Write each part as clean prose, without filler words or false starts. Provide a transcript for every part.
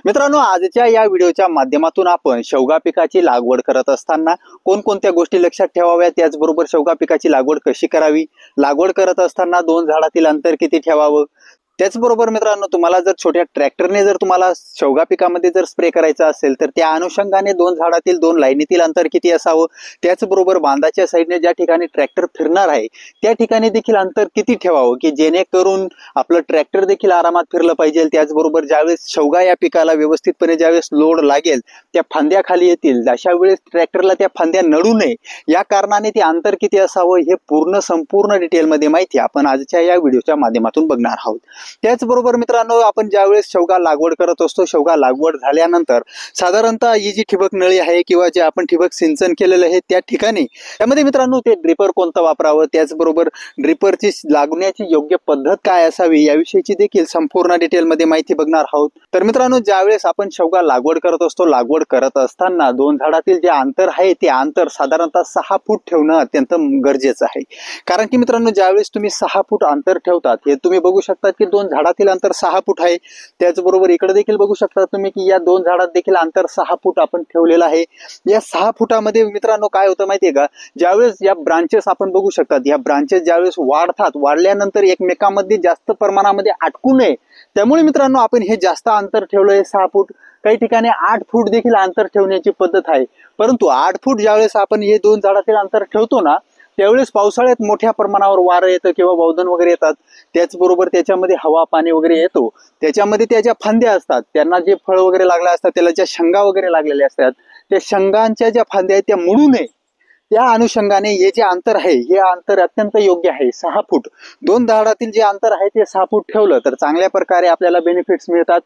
मित्रांनो, आजच्या या व्हिडिओच्या माध्यमातून आपण शेवगा पिकाची लागवड करत असताना कोणकोणत्या गोष्टी लक्षात ठेवाव्या, त्याचबरोबर शेवगा पिकाची लागवड कशी करावी, लागवड करत असताना दोन झाडातील अंतर किती ठेवावं, त्याचबरोबर मित्रांनो, तुम्हाला जर छोट्या ट्रॅक्टरने जर तुम्हाला शेवगा पिकामध्ये जर स्प्रे करायचा असेल तर त्या अनुषंगाने दोन झाडातील दोन लाईनीतील अंतर किती असावं, त्याचबरोबर बांधाच्या साईडने ज्या ठिकाणी ट्रॅक्टर फिरणार आहे त्या ठिकाणी देखील अंतर किती ठेवावं की जेणेकरून आपलं ट्रॅक्टर देखील आरामात फिरलं पाहिजे। त्याचबरोबर ज्यावेळेस शेवगा या पिकाला व्यवस्थितपणे ज्यावेळेस लोड लागेल त्या फांद्या खाली येतील, अशा वेळेस ट्रॅक्टरला त्या फांद्या नडू नये या कारणाने ते अंतर किती असावं हे संपूर्ण डिटेलमध्ये माहिती आपण आजच्या या व्हिडिओच्या माध्यमातून बघणार आहोत। त्याचबरोबर मित्रांनो, आपण ज्यावेळेस शेवगा लागवड करत असतो, शेवगा लागवड झाल्यानंतर साधारणतः ही जी ठिबक नळी आहे किंवा जे आपण ठिबक सिंचन केलेलं आहे त्या ठिकाणी त्यामध्ये मित्रांनो ते ड्रिपर कोणतं वापरावं, त्याचबरोबर ड्रिपरची लागण्याची योग्य पद्धत काय असावी याविषयीची देखील संपूर्ण डिटेलमध्ये माहिती बघणार आहोत। तर मित्रांनो, ज्यावेळेस आपण शेवगा लागवड करत असतो, लागवड करत असताना दोन झाडातील जे अंतर आहे ते अंतर साधारणतः 6 फूट ठेवणं अत्यंत गरजेचं आहे। कारण की मित्रांनो, ज्यावेळेस तुम्ही 6 फूट अंतर ठेवतात, हे तुम्ही बघू शकता की दोन झाडातील अंतर 6 फूट आहे। त्याचबरोबर इकडे देखील बघू शकता तुम्ही की या दोन झाडात देखील अंतर 6 फूट आपण ठेवलेलं आहे। या 6 फुटामध्ये मित्रांनो काय होतं माहितीये का, ज्यावेळेस या ब्रांचेस आपण बघू शकतात, या ब्रांचेस ज्यावेळेस वाढतात, वाढल्यानंतर एकमेकांमध्ये जास्त प्रमाणामध्ये अटकू नये त्यामुळे मित्रांनो आपण हे जास्त अंतर ठेवलंय 6 फूट। काही ठिकाणी 8 फूट देखील अंतर ठेवण्याची पद्धत आहे, परंतु 8 फूट ज्यावेळेस आपण हे दोन झाडातील अंतर ठेवतो ना त्यावेळेस पावसाळ्यात मोठ्या प्रमाणावर वारं येतं किंवा बौधन वगैरे येतात, त्याचबरोबर त्याच्यामध्ये हवा पाणी वगैरे येतो, त्याच्यामध्ये त्या ज्या फांद्या असतात त्यांना जे फळ वगैरे लागले असतात, त्याला ज्या शेंगा वगैरे लागलेल्या असतात, त्या शेंगांच्या ज्या फांद्या आहेत त्या मुडू नये त्या अनुषंगाने हे जे अंतर आहे हे अंतर अत्यंत योग्य आहे 6 फूट। दोन झाडातील जे अंतर आहे ते 6 फूट ठेवलं तर चांगल्या प्रकारे आपल्याला बेनिफिट्स मिळतात।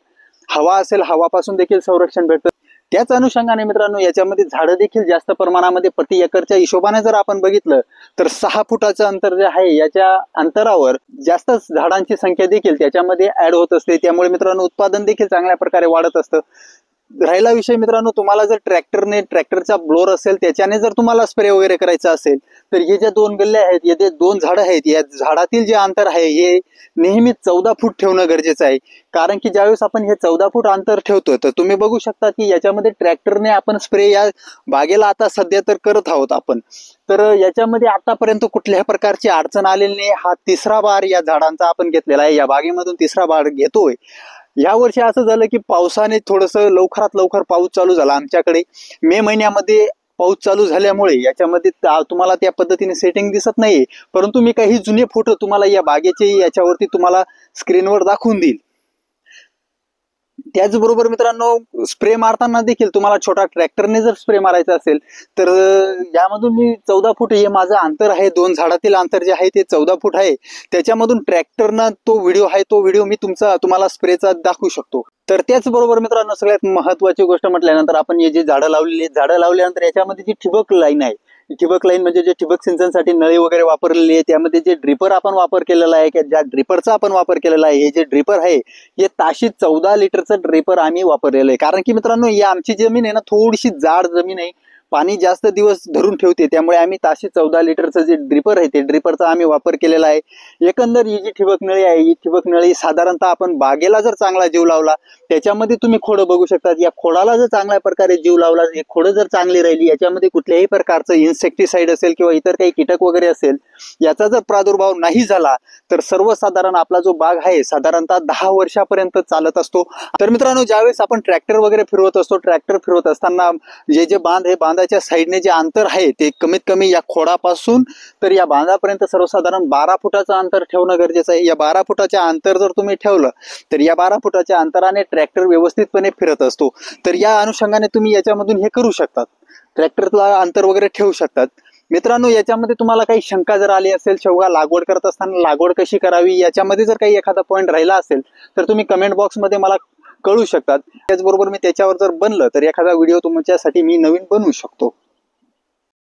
हवा असेल, हवापासून देखील संरक्षण भेटतं। त्याच अनुषंगाने मित्रांनो याच्यामध्ये झाडं देखील जास्त प्रमाणामध्ये प्रति एकरच्या हिशोबाने जर आपण बघितलं तर 6 फुटाचं अंतर जे आहे याच्या अंतरावर जास्त झाडांची संख्या देखील त्याच्यामध्ये ऍड होत असते, त्यामुळे मित्रांनो उत्पादन देखील चांगल्या प्रकारे वाढत असतं। राहिला विषय मित्रांनो, तुम्हाला जर ट्रॅक्टरचा ब्लोअर असेल त्याच्याने जर तुम्हाला स्प्रे वगैरे करायचा असेल तर हे जे दोन गल्ले आहेत, हे जे दोन झाडं आहेत, या झाडातील जे अंतर आहे हे नेहमी 14 फूट ठेवणं गरजेचं आहे। कारण की ज्यावेळेस आपण हे 14 फूट अंतर ठेवतो तर तुम्ही बघू शकता की याच्यामध्ये ट्रॅक्टरने आपण स्प्रे या बागेला आता सध्या तर करत आहोत आपण, तर याच्यामध्ये आतापर्यंत कुठल्याही प्रकारची अडचण आलेली नाही। हा तिसरा बार या झाडांचा आपण घेतलेला आहे, या बागेमधून तिसरा बार घेतोय। या वर्षी असं झालं की पावसाने थोडंसं लवकरात लवकर पाऊस चालू झाला आमच्याकडे, मे महिन्यामध्ये पाऊस चालू झाल्यामुळे याच्यामध्ये तुम्हाला त्या पद्धतीने सेटिंग दिसत नाहीये, परंतु मी काही जुने फोटो तुम्हाला या बागेचे याच्यावरती तुम्हाला स्क्रीनवर दाखवून देईल। त्याचबरोबर मित्रांनो, स्प्रे मारताना देखील तुम्हाला छोटा ट्रॅक्टरने जर स्प्रे मारायचा असेल तर यामधून मी 14 फूट हे माझं अंतर आहे, दोन झाडातील अंतर जे आहे ते 14 फूट आहे, त्याच्यामधून ट्रॅक्टरनं तो व्हिडिओ मी तुम्हाला स्प्रेचा दाखवू शकतो। तर त्याचबरोबर मित्रांनो, सगळ्यात महत्वाची गोष्ट म्हटल्यानंतर आपण हे जे झाडं लावल्यानंतर याच्यामध्ये जी ठिबक लाईन आहे, ठिबक लाईन म्हणजे जे ठिबक सिंचनसाठी नळी वगैरे वापरलेली आहे, त्यामध्ये जे ड्रिपर आपण वापर केलेला आहे, ज्या ड्रिपरचा आपण वापर केलेला आहे, हे जे ड्रिपर आहे हे ताशी 14 लिटरचं ड्रिपर आम्ही वापरलेलं आहे। कारण की मित्रांनो, ही आमची जमीन आहे ना थोडीशी जाड जमीन आहे, पाणी जास्त दिवस धरून ठेवते, त्यामुळे आम्ही ताशी 14 लिटरचं जे ड्रिपर आहे ते ड्रिपरचा आम्ही वापर केलेला आहे। एकंदर ही जी ठिबक नळी आहे, ही ठिबक नळी साधारणतः आपण बागेला जर चांगला जीव लावला, त्याच्यामध्ये तुम्ही खोडं बघू शकता, या खोडाला जर चांगल्या प्रकारे जीव लावला, हे खोडं जर चांगली राहिली, याच्यामध्ये कुठल्याही प्रकारचं इन्सेक्टिसाइड असेल किंवा इतर काही कीटक वगैरे असेल याचा जर प्रादुर्भाव नाही झाला तर सर्वसाधारण आपला जो बाग आहे साधारणतः 10 वर्षापर्यंत चालत असतो। तर मित्रांनो, ज्यावेळेस आपण ट्रॅक्टर वगैरे फिरवत असतो, ट्रॅक्टर फिरवत असताना जे बांध आहे, बांधाच्या साईडने जे अंतर आहे ते कमीत कमी या खोडापासून तर या बांधापर्यंत सर्वसाधारण 12 फुटाचं अंतर ठेवणं गरजेचं आहे। या 12 फुटाच्या अंतर जर तुम्ही ठेवलं तर या 12 फुटाच्या अंतराने ट्रॅक्टर व्यवस्थितपणे फिरत असतो। तर या अनुषंगाने तुम्ही याच्यामधून हे करू शकतात, ट्रॅक्टरला अंतर वगैरे ठेवू शकतात। मित्रांनो, याच्यामध्ये तुम्हाला काही शंका जर आली असेल, शेवगा लागवड करत असताना लागवड कशी करावी याच्यामध्ये जर काही एखादा पॉईंट राहिला असेल तर तुम्ही कमेंट बॉक्समध्ये मला कळू शकतात। त्याचबरोबर मी त्याच्यावर जर बनलं तर एखादा व्हिडिओ तुमच्यासाठी मी नवीन बनवू शकतो।